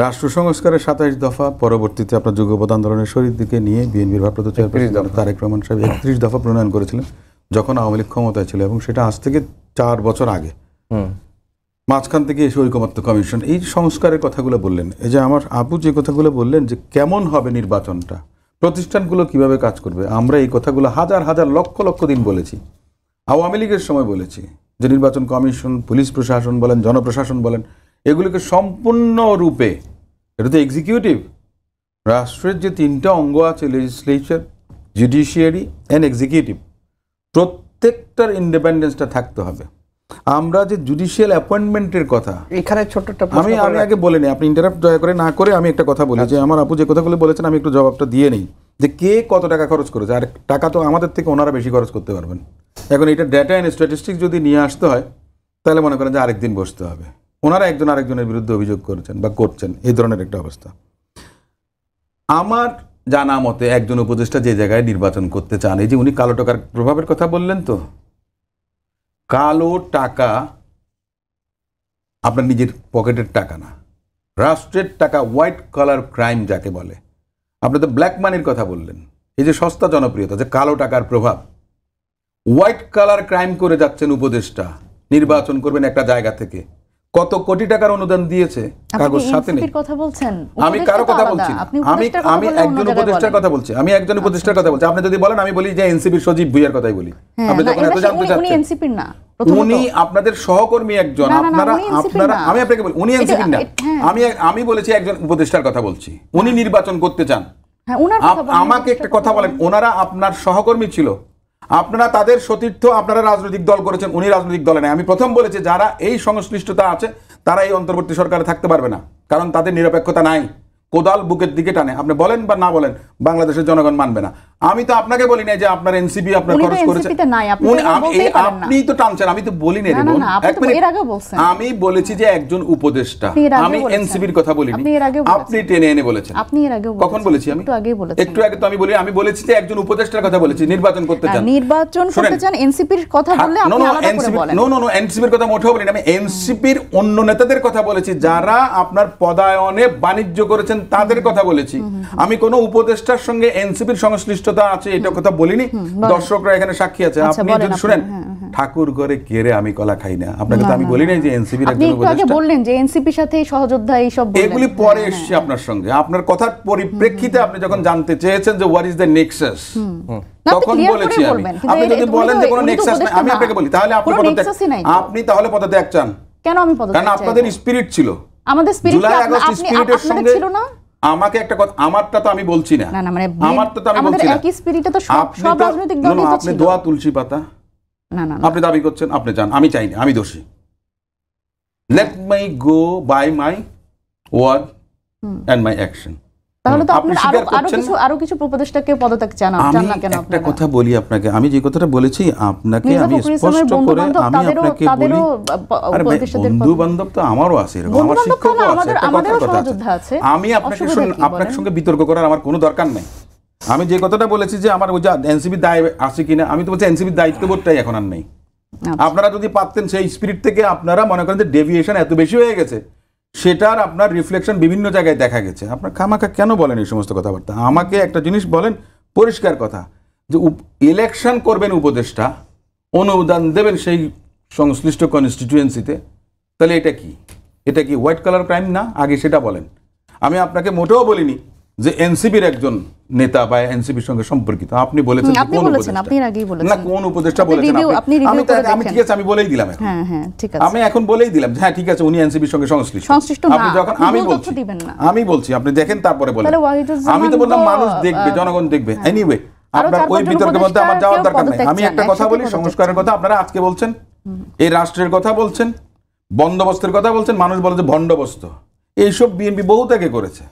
A: রাষ্ট্র সংস্কারের 27 দফা, পরবর্তীতে আপনার যুগপৎ আন্দোলনের শরীর দিকে নিয়ে বিএনপির ভারপ্রাপ্ত চেয়ারপারসন তারেক রহমান সাহেব 31 দফা প্রণয়ন করেছিলেন যখন আওয়ামী লীগ ক্ষমতায় ছিল, এবং সেটা আজ থেকে 4 বছর আগে। মাঝখান থেকে এসে ঐকমত্য কমিশন, এই সংস্কারের কথাগুলো বললেন। এই যে আমার আপু যে কথাগুলো বললেন যে কেমন হবে নির্বাচনটা, প্রতিষ্ঠানগুলো কিভাবে কাজ করবে, আমরা এই কথাগুলো হাজার হাজার লক্ষ লক্ষ দিন বলেছি। আওয়ামী লীগের সময় বলেছি যে নির্বাচন কমিশন, পুলিশ প্রশাসন বলেন, জনপ্রশাসন বলেন, এগুলিকে সম্পূর্ণরূপে, এটা তো এক্সিকিউটিভ, রাষ্ট্রের যে 3টা অঙ্গ আছে, লেজিসলেচার, জুডিশিয়ারি অ্যান্ড এক্সিকিউটিভ, প্রত্যেকটার ইন্ডিপেন্ডেন্সটা থাকতে হবে। আমরা যে জুডিশিয়াল অ্যাপয়েন্টমেন্টের কথা,
C: এখানে ছোট্টটা
A: আমি আগে বলে নিই, আপনি ইন্টারাপ্ট দয়া করে না করে আমি একটা কথা বলি যে আমার আপু যে কথাগুলো বলেছেন আমি একটু জবাবটা দিয়ে নিই যে কে কত টাকা খরচ করেছে। আর টাকা তো আমাদের থেকে ওনারা বেশি খরচ করতে পারবেন। এখন এটা ডেটা অ্যান্ড স্ট্যাটিস্টিক্স যদি নিয়ে আসতে হয় তাহলে মনে করেন যে আরেকদিন বসতে হবে। ওনারা একজন আরেকজনের বিরুদ্ধে অভিযোগ করেছেন বা করছেন, এই ধরনের একটা অবস্থা। আমার জানা মতে একজন উপদেষ্টা যে জায়গায় নির্বাচন করতে চান, এই যে উনি কালো টাকার প্রভাবের কথা বললেন, তো কালো টাকা আপনার নিজের পকেটের টাকা না, রাষ্ট্রের টাকা, হোয়াইট কলার ক্রাইম যাকে বলে। আপনি তো ব্ল্যাক মানির কথা বললেন, এই যে সস্তা জনপ্রিয়তা, যে কালো টাকার প্রভাব, হোয়াইট কালার ক্রাইম করে যাচ্ছেন উপদেষ্টা, নির্বাচন করবেন একটা জায়গা থেকে। কত কোটি টাকার অনুদান দিয়েছে, কাগজ সাথে নেই। আমি কারো কথা বলছি না, আমি একজন উপদেষ্টার কথা বলছি, আমি একজন উপদেষ্টার কথা বলছি। আপনি যদি বলেন আমি বলি যে এনসিপির সজীব ভুইয়ার কথাই বলি। আপনি যখন এত জানতে চাচ্ছেন, উনি আপনাদের সহকর্মী একজন, আপনারা আমি আপনাকে বলি উনি এনসিপির না, আমি বলেছি একজন উপদেষ্টার কথা বলছি। উনি নির্বাচন করতে চান, আমাকে একটা কথা বলেন, ওনারা আপনার সহকর্মী ছিল, আপনারা তাদের সতীর্থ, আপনারা রাজনৈতিক দল করেছেন, উনি রাজনৈতিক দলে নেই। আমি প্রথম বলেছি যারা এই সংশ্লিষ্টতা আছে তারা এই অন্তর্বর্তী সরকারে থাকতে পারবে না, কারণ তাদের নিরপেক্ষতা নাই, কোদাল বুকের দিকে টানে। আপনি বলেন বা না বলেন, বাংলাদেশের জনগণ মানবে না। আমি তো আপনাকে বলি না যে আপনার এনসিপি আপনার খরচ করেছে, আপনি তো টানছেন, আমি তো বলি না। আমি বলেছি যে একজন উপদেষ্টা, আমি এনসিপির কথা বলিনি, আপনি টেনে এনে বলেছেন। কখন বলেছি? আমি একটু আগে তো আমি বলেছি যে একজন উপদেষ্টার কথা বলেছি, নির্বাচন করতে চান,
B: এনসিপির কথা বললে আপনি আলাদা করে বলেন।
A: নো, এনসিপির কথা মোটেও বলিনি। আমি এনসিপির অন্য নেতাদের কথা বলেছি যারা আপনার পদায়নে বাণিজ্য করেছেন, তাদের কথা বলেছি। আমি কোনো উপদেষ্টার সঙ্গে এনসিপির সংশ্লিষ্টতা আছে এটা কথা বলিনি। দর্শকরা এখানে সাক্ষী আছে। আপনি যদি শুনেন, ঠাকুর ঘরে কেড়ে আমি কলা খাই না, আপনাকে তো আমি বলি নাই যে এনসিপির একজন উপদেষ্টা। আপনি আগে
B: বললেন যে এনসিপির সাথে সহযোদ্ধা এই সব বললেন,
A: এগুলি পরে এসেছে আপনার সঙ্গে। আপনার কথার পরিপ্রেক্ষিতে আপনি যখন জানতে চেয়েছেন যে হোয়াট ইজ দ্য নেক্সাস, তখন বলেছি আমি। আপনি যদি বলেন যে কোনো নেক্সাস নাই, আমি আপনাকে বলি তাহলে আপনি তাহলে পদত্যাগ চান
B: কেন? আমি পদত্যাগ
A: কারণ আপনাদের স্পিরিট ছিল,
B: আমাদের স্পিরিট
A: জুলাই আগস্ট স্পিরিটের সঙ্গে
B: ছিল না।
A: আমাকে একটা কথা, আমারটা তো আমি বলছি না,
B: মানে
A: আমারটা তো আমি বলছি না।
B: একই স্পিরিটে তো সব রাজনৈতিক দলই তো ছিল।
A: আপনি দোয়া তুলসী পাতা আপনি দাবি করছেন, আপনি চান, আমি চাই না, আমি দোষী। Let my go by my word and my action.
B: তাহলে তো আপনারা আরো কিছু উপদেষ্টাকে পদত্যাগ চান না কেন?
A: একটা কথা বলি আপনাকে, আমি যে কথাটা বলেছি আপনাকে আমি স্পষ্ট করে আমি আপনাকে বলি, আরে বন্ধু বান্ধব তো আমারও আছে, এরকম আমার শিক্ষক আছে,
B: আমাদেরও সহযোদ্ধা আছে।
A: আমি আপনার সঙ্গে বিতর্ক করার আমার কোনো দরকার নেই। আমি যে কথাটা বলেছি যে আমার ওই যে এনসিবির দায় আছে কিনা, আমি তো বলছি এনসিবির দায়িত্ববোধটাই এখন আর নেই। আপনারা যদি পারতেন সেই স্পিরিট থেকে, আপনারা মনে করেন যে ডেভিয়েশন এত বেশি হয়ে গেছে, সেটার আপনার রিফ্লেকশন বিভিন্ন জায়গায় দেখা গেছে। আপনার খামাখা কেন বলেন এই সমস্ত কথাবার্তা? আমাকে একটা জিনিস বলেন, পরিষ্কার কথা, যে ইলেকশন করবেন উপদেষ্টা, অনুদান দেবেন সেই সংশ্লিষ্ট কনস্টিটিউয়েন্সিতে, তাহলে এটা কি? এটা কি হোয়াইট কালার ক্রাইম না? আগে সেটা বলেন। আমি আপনাকে মোটেও বলিনি যে এনসিপির একজন নেতা বা এনসিপির সঙ্গে সম্পর্কিত। আপনি বলেছেন কোন উপদেষ্টা? না, কোন উপদেষ্টা বলেছেন? আমি ঠিক আছে, আমি বলেই দিলাম এখন। আমি এখন বলেই দিলাম হ্যাঁ ঠিক আছে, উনি এনসিপির সঙ্গে সংশ্লিষ্ট। আপনি যখন আমি বলছি আপনি দেখেন, তারপরে বলেন। আমি তো বললাম মানুষ দেখবে, জনগণ দেখবে। এনিওয়ে, আপনার ওই বিতর্কের মধ্যে আমার যাওয়ার দরকার নেই। আমি একটা কথা বলি, সংস্কারের কথা আপনারা আজকে বলছেন, এই রাষ্ট্রের কথা বলছেন, বন্দোবস্তের কথা বলছেন, মানুষ বলে যে বন্দোবস্ত। এইসব বিএনপি বহুত আগে করেছে,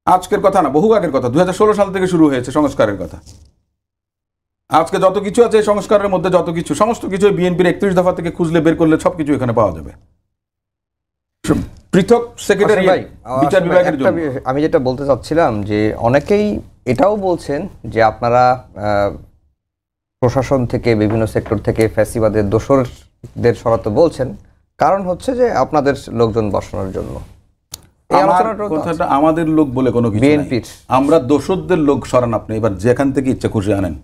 A: আজকের কথা না, বহু আগের কথা। 2016 সাল থেকে শুরু হয়েছে সংস্কারের কথা। আজকে যত কিছু আছে এই সংস্কারের মধ্যে, যত কিছু, সমস্ত কিছু বিএনপির 31 দফা থেকে খুঁজলে বের করলে সবকিছু এখানে পাওয়া যাবে। পৃথক সেক্রেটারি বিচার বিভাগের জন্য
C: আমি যেটা বলতে চাচ্ছিলাম যে অনেকেই এটাও বলছেন যে আপনারা প্রশাসন থেকে, বিভিন্ন সেক্টর থেকে ফ্যাসিবাদের দোসরদের সরাতে বলছেন, কারণ হচ্ছে যে আপনাদের লোকজন বসানোর জন্য।
A: কথাটা আমাদের লোক বলে কোনো কিছু নাই। আমরা দোসরদের লোক সরান, আপনি এবার যেখান থেকে ইচ্ছা খুঁজে আনেন।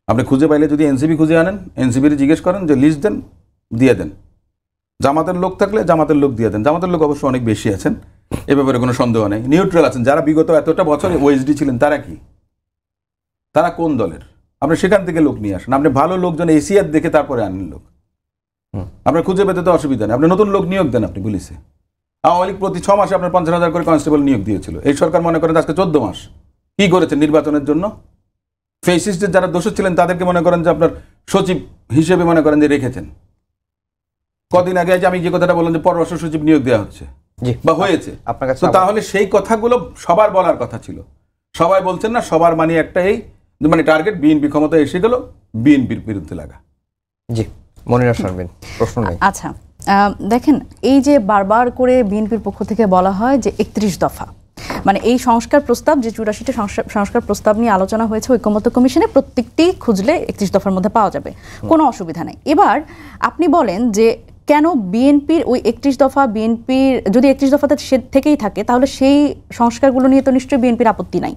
A: আপনি খুঁজে পাইলে যদি এনসিপি খুঁজে আনেন, এনসিপির জিজ্ঞেস করেন যে লিস্ট দেন, দিয়ে দেন। জামাতের লোক থাকলে জামাতের লোক দিয়ে দেন। জামাতের লোক অবশ্য অনেক বেশি আছেন, এ ব্যাপারে কোনো সন্দেহ নেই। নিউট্রাল আছেন যারা বিগত এতটা বছর ওএসডি ছিলেন, তারা কি, তারা কোন দলের? আপনি সেখান থেকে লোক নিয়ে আসেন। আপনি ভালো লোকজন এসিয়ার দেখে তারপরে আনেন লোক। আপনার খুঁজে পেতে তো অসুবিধা নেই। আপনি নতুন লোক নিয়োগ দেন। আপনি পুলিশে আওয়ামী লীগ প্রতি 6 মাসে আপনার 50,000 করে কনস্টেবল নিয়োগ দিয়েছিল। এই সরকার মনে করেন আজকে 14 মাস কি করেছেন নির্বাচনের জন্য? ফেসিস্টের যারা দোষী ছিলেন তাদেরকে মনে করেন যে আপনার সচিব হিসেবে মনে করেন যে রেখেছেন। কদিন আগে আমি যে কথাটা বললাম যে পররাষ্ট্র সচিব নিয়োগ দেওয়া হচ্ছে বা হয়েছে, তো তাহলে সেই কথাগুলো সবার বলার কথা ছিল। সবাই বলছেন না, সবার মানে একটা এই মানে টার্গেট বিএনপি ক্ষমতা এসে গেল, বিএনপির বিরুদ্ধে লাগা।
C: জি, মনিরা শারমিন, প্রশ্ন নেই।
B: আচ্ছা, দেখেন, এই যে বারবার করে বিএনপির পক্ষ থেকে বলা হয় যে 31 দফা, মানে এই সংস্কার প্রস্তাব, যে 84টা সংস্কার প্রস্তাব নিয়ে আলোচনা হয়েছে ঐকমত্য কমিশনে, প্রত্যেকটি খুঁজলে 31 দফার মধ্যে পাওয়া যাবে, কোনো অসুবিধা নেই। এবার আপনি বলেন যে কেন বিএনপির ওই 31 দফা, বিএনপির যদি 31 দফাতে থেকেই থাকে, তাহলে সেই সংস্কারগুলো নিয়ে তো নিশ্চয়ই বিএনপির আপত্তি নাই।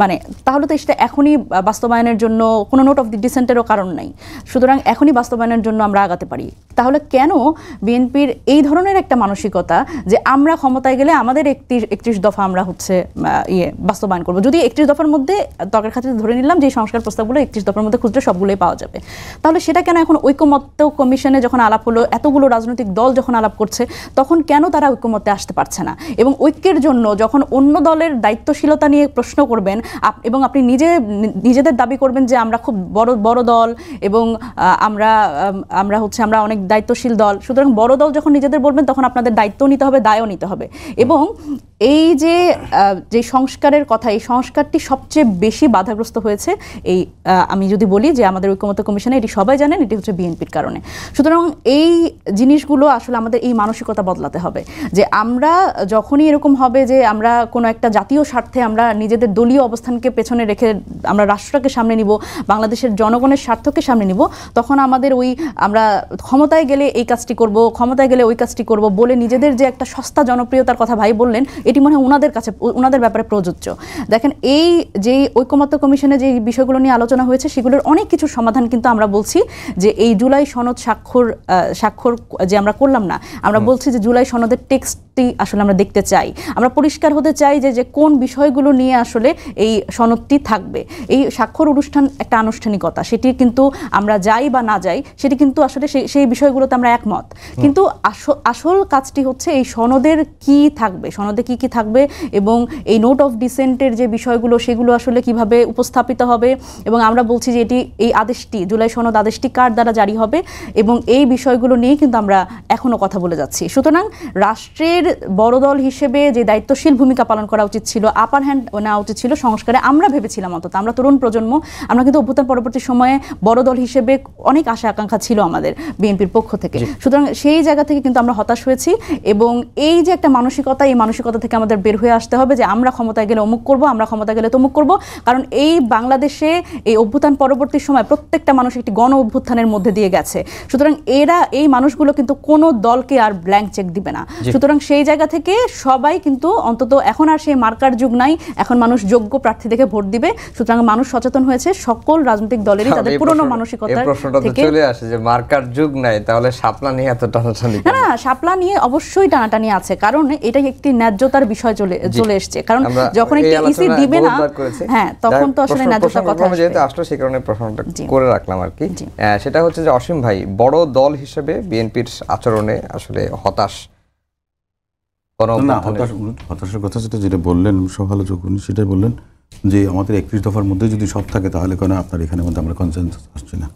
B: মানে তাহলে তো সেটা এখনই বাস্তবায়নের জন্য কোনো নোট অফ দি ডিসেন্টেরও কারণ নাই। সুতরাং এখনই বাস্তবায়নের জন্য আমরা আগাতে পারি। তাহলে কেন বিএনপির এই ধরনের একটা মানসিকতা যে আমরা ক্ষমতায় গেলে আমাদের 31 দফা আমরা বাস্তবায়ন করবো? যদি 31 দফার মধ্যে তর্কের খাতিরে ধরে নিলাম যে সংস্কার প্রস্তাবগুলো 31 দফার মধ্যে খুঁজলে সবগুলোই পাওয়া যাবে, তাহলে সেটা কেন এখন ঐকমত্য কমিশনে যখন আলাপ হলো, এতগুলো রাজনৈতিক দল যখন আলাপ করছে, তখন কেন তারা ঐকমত্যে আসতে পারছে না? এবং ঐক্যের জন্য যখন অন্য দলের দায়িত্বশীলতা নিয়ে প্রশ্ন করবেন এবং আপনি নিজেদের দাবি করবেন যে আমরা খুব বড় দল এবং আমরা অনেক দায়িত্বশীল দল, সুতরাং বড় দল যখন নিজেদের বলবেন তখন আপনাদের দায়িত্ব নিতে হবে, দায়ও নিতে হবে। এবং এই যে সংস্কারের কথা, এই সংস্কারটি সবচেয়ে বেশি বাধাগ্রস্ত হয়েছে এই আমি যদি বলি যে আমাদের ঐকমত্য কমিশনে, এটি সবাই জানেন, এটি হচ্ছে বিএনপির কারণে। সুতরাং এই জিনিসগুলো আসলে আমাদের এই মানসিকতা বদলাতে হবে যে আমরা যখনই এরকম হবে যে আমরা কোনো একটা জাতীয় স্বার্থে আমরা নিজেদের দলীয় অবস্থানকে পেছনে রেখে আমরা রাষ্ট্রকে সামনে নিব, বাংলাদেশের জনগণের স্বার্থকে সামনে নিব, তখন আমাদের আমরা ক্ষমতায় গেলে এই কাজটি করব, ক্ষমতায় গেলে ওই কাজটি করব বলে নিজেদের যে একটা সস্তা জনপ্রিয়তার কথা ভাই বললেন, এটি মনে হয় ওনাদের কাছে, ওনাদের ব্যাপারে প্রযোজ্য। দেখেন, এই যে ঐকমত্য কমিশনে যে বিষয়গুলো নিয়ে আলোচনা হয়েছে সেগুলোর অনেক কিছু সমাধান কিন্তু আমরা বলছি যে এই জুলাই সনদ স্বাক্ষর যে আমরা করলাম না, আমরা বলছি যে জুলাই সনদের টেক্সটটি আসলে আমরা দেখতে চাই, আমরা পরিষ্কার হতে চাই যে কোন বিষয়গুলো নিয়ে আসলে এই সনদটি থাকবে। এই স্বাক্ষর অনুষ্ঠান একটা আনুষ্ঠানিকতা, সেটি কিন্তু আমরা যাই বা না যাই সেটি কিন্তু আসলে সেই বিষয়গুলোতে আমরা একমত, কিন্তু আসল কাজটি হচ্ছে এই সনদের কি থাকবে, সনদে কি কি থাকবে এবং এই নোট অফ ডিসেন্টের যে বিষয়গুলো সেগুলো আসলে কিভাবে উপস্থাপিত হবে। এবং আমরা বলছি যে এই আদেশটি, জুলাই সনদ আদেশটি কার দ্বারা জারি হবে, এবং এই বিষয়গুলো নিয়ে কিন্তু আমরা এখনো কথা বলে যাচ্ছি। সুতরাং রাষ্ট্রের বড় দল হিসেবে যে দায়িত্বশীল ভূমিকা পালন করা উচিত ছিল, আপার হ্যান্ড নেওয়া উচিত ছিল সংস্কারে, আমরা ভেবেছিলাম, অন্তত আমরা তরুণ প্রজন্ম, আমরা কিন্তু অভ্যুত্থান পরবর্তী সময়ে বড় দল হিসেবে অনেক আশা আকাঙ্ক্ষা ছিল আমাদের বিএনপির পক্ষ থেকে। সুতরাং সেই জায়গা থেকে কিন্তু আমরা হতাশ হয়েছি, এবং এই যে একটা মানসিকতা, এই মানসিকতা থেকে আমাদের বের হয়ে আসতে হবে যে আমরা ক্ষমতায় গেলে অমুক করব, আমরা ক্ষমতায় গেলে তমুক করব। কারণ এই বাংলাদেশে এই অভ্যুত্থান পরবর্তী সময় প্রত্যেকটা মানুষ একটি গণ অভ্যুত্থানের মধ্যে দিয়ে গেছে। সুতরাং এই মানুষগুলো কিন্তু কোনো দলকে আর ব্ল্যাঙ্ক চেক দিবে না। সুতরাং সেই জায়গা থেকে সবাই কিন্তু, অন্তত এখন আর সেই মার্কার যুগ নাই, এখন মানুষ যোগ্য প্রার্থী দেখে ভোট দিবে। সুতরাং মানুষ সচেতন হয়েছে, সকল রাজনৈতিক দলেরই তাদের পুরনো মানসিকতা থেকে
C: চলে আসে যে মার্কার যুগ নাই, তাহলে শাপলা নিয়ে এত টানাটানি?
B: না, শাপলা নিয়ে অবশ্যই টানাটানি আছে, কারণ এটা একটি ন্যায্যতার বিষয় চলে এসছে। কারণ যখন একটি ইসি দিবে না, হ্যাঁ, তখন তো আসলে ন্যায্যতার কথা
C: যেহেতু আসলে সেই কারণে প্রশ্নটা করে রাখলাম আর কি। সেটা হচ্ছে যে অসীম ভাই, বড় দল হিসেবে বিএনপির আচরণে আসলে হতাশ?
A: হতাশার কথা যেটা বললেন সমালোচক, উনি সেটাই বললেন যে আমাদের 31 দফার মধ্যে যদি সব থাকে তাহলে কেন আপনার এখানে মধ্যে আমরা কনসেনসাস আসছি না।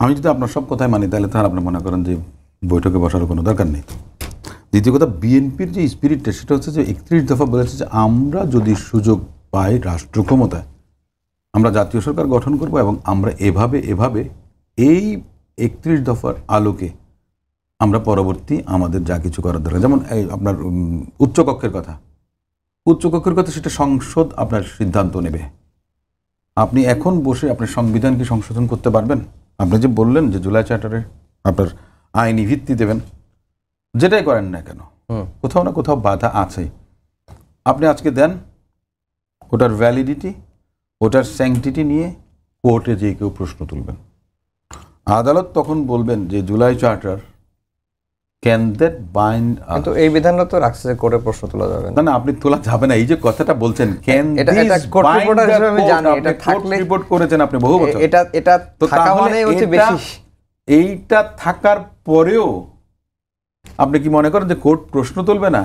A: আমি যদি আপনার সব কথাই মানি তাহলে তাহলে আপনি মনে করেন যে বৈঠকে বসার কোনো দরকার নেই। দ্বিতীয় কথা, বিএনপির যে স্পিরিটটা সেটা হচ্ছে যে 31 দফা বলেছে যে আমরা যদি সুযোগ পাই রাষ্ট্র ক্ষমতায় আমরা জাতীয় সরকার গঠন করব, এবং আমরা এভাবে এই 31 দফার আলোকে আমরা পরবর্তী আমাদের যা কিছু করার দরকার, যেমন এই আপনার উচ্চকক্ষের কথা সেটা সংসদ আপনার সিদ্ধান্ত নেবে। আপনি এখন বসে আপনি সংবিধানকে সংশোধন করতে পারবেন? আপনি যে বললেন যে জুলাই চার্টারে আপনার আইনি ভিত্তি দেবেন, যেটাই করেন না কেন কোথাও না কোথাও বাধা আছে। আপনি আজকে দেন, ওটার ভ্যালিডিটি, ওটার স্যাংটিটি নিয়ে কোর্টে যে কেউ প্রশ্ন তুলবেন, আদালত তখন বলবেন যে July charter can that bind.
C: কিন্তু এই বিধানটা তো রাখছে যে কোর্টে প্রশ্ন তোলা যাবে না।
A: না, আপনি তোলা যাবে না, এই যে কথাটা বলছেন ক্যান,
C: এটা কোর্ট রিপোর্টার হিসেবে আমি জানি, এটা থাকলে
A: রিপোর্ট করেছেন আপনি বহু বছর,
C: এটা থাকা মানে হচ্ছে বেশি।
A: এইটা থাকার পরেও আপনি কি মনে করেন যে কোর্ট প্রশ্ন তুলবে না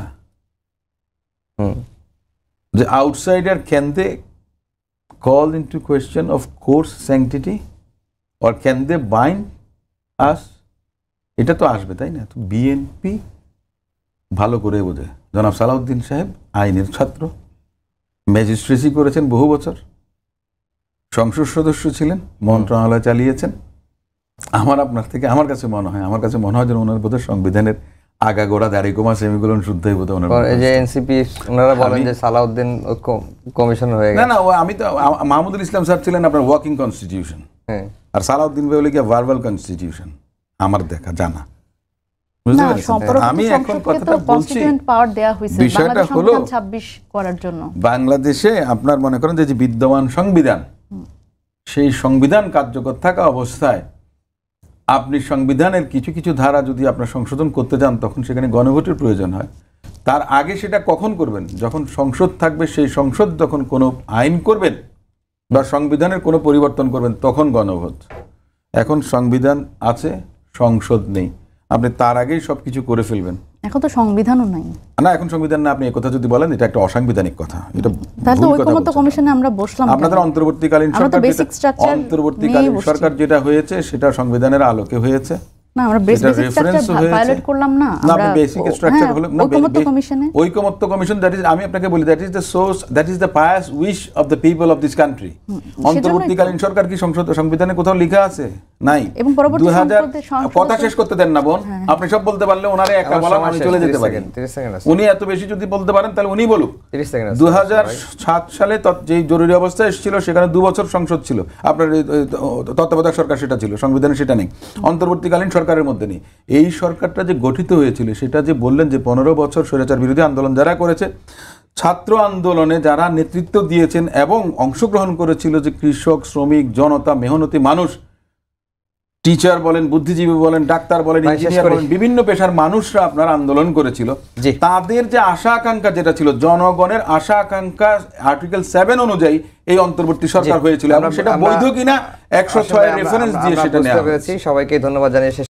A: যে outsider can they call into question of court's sanctity or can they bind us? এটা তো আসবে, তাই না? তো বিএনপি ভালো করে বোঝে। জনাব সালাউদ্দিন সাহেব আইনের ছাত্র, ম্যাজিস্ট্রেসি করেছেন বহু বছর, সংসদ সদস্য ছিলেন, মন্ত্রণালয় চালিয়েছেন। আমার কাছে মনে হয় যেন ওনার বোধহয় সংবিধানের আগাগোড়া দাড়িকোমা সেমিকোলন শুদ্ধই বোধহয় ওনার।
C: যে এনসিপি ওনারা বলেন যে সালাউদ্দিন কমিশন হয়ে গেছে।
A: না, আমি তো মাহমুদুল ইসলাম স্যার ছিলেন আপনার ওয়ার্কিং কনস্টিটিউশন, আর সালাউদ্দিন ভাই হলে কি ভার্বাল কনস্টিটিউশন, আমার দেখা জানা। আমি এখন কথাটা বলছি, বিষয়টা হলো বাংলাদেশে আপনার মনে করেন যে বিদ্যমান সংবিধান, সেই সংবিধান কার্যকর থাকা অবস্থায় আপনি সংবিধানের কিছু কিছু ধারা যদি আপনার সংশোধন করতে যান তখন সেখানে গণভোটের প্রয়োজন হয়। তার আগে সেটা কখন করবেন? যখন সংসদ থাকবে, সেই সংসদ যখন কোনো আইন করবেন বা সংবিধানের কোনো পরিবর্তন করবেন তখন গণভোট। এখন সংবিধান আছে, সংসদ নেই, আপনি তার আগেই সবকিছু করে ফেলবেন।
B: এখন তো সংবিধানও নাই
A: না, এখন সংবিধান না, আপনি এই কথা যদি বলেন এটা একটা অসাংবিধানিক কথা। এটা
B: তাহলে ঐকমত্য কমিশনে আমরা বসলাম,
A: আপনাদের অন্তর্বর্তীকালীন সরকার যেটা হয়েছে সেটা সংবিধানের আলোকে হয়েছে
B: না, আমরা বেসিক স্ট্রাকচার ভায়োলেট করলাম না।
A: আমরা বেসিক স্ট্রাকচার হলো না, ঐকমত্য কমিশন, দ্যাট ইজ, আমি আপনাকে বলি, that is the source, that is the pious wish of the people of this country. অন্তর্বর্তীকালীন সরকার কি সংবিধানে কোথাও লেখা আছে? নাই। 2000 কথা শেষ করতে দেন না বোন, আপনি সব বলতে পারলে ওনারে একা বলা আমি চলে যেতে পারি। উনি এত বেশি যদি বলতে পারেন তাহলে উনি বলুক। 2007 সালে যে জরুরি অবস্থা এসেছিল সেখানে 2 বছর সংসদ ছিল, আপনার তত্ত্বাবধায়ক সরকার সেটা ছিল, সংবিধানে সেটা নেই। অন্তর্বর্তীকালীন সরকার সরকারের মধ্যে নেই। এই সরকারটা যে গঠিত হয়েছিল সেটা যে বললেন যে 15 বছর স্বৈরাচার বিরোধী আন্দোলন যারা করেছে, ছাত্র আন্দোলনে যারা নেতৃত্ব দিয়েছেন এবং অংশগ্রহণ করেছিল, যে কৃষক, শ্রমিক, জনতা, মেহনতি মানুষ, টিচার বলেন, বুদ্ধিজীবী বলেন, ডাক্তার বলেন, ইঞ্জিনিয়ার বলেন, বিভিন্ন পেশার মানুষরা আপনার আন্দোলন করেছিল। তাদের যে আশা আকাঙ্ক্ষা যেটা ছিল, জনগণের আশা আকাঙ্ক্ষা আর্টিকেল 7 অনুযায়ী এই অন্তর্বর্তী সরকার হয়েছিল, এবং সেটা বৈধ কিনা 106 রেফারেন্স দিয়ে সেটা নেওয়া হয়েছে।
C: সবাইকে ধন্যবাদ জানিয়ে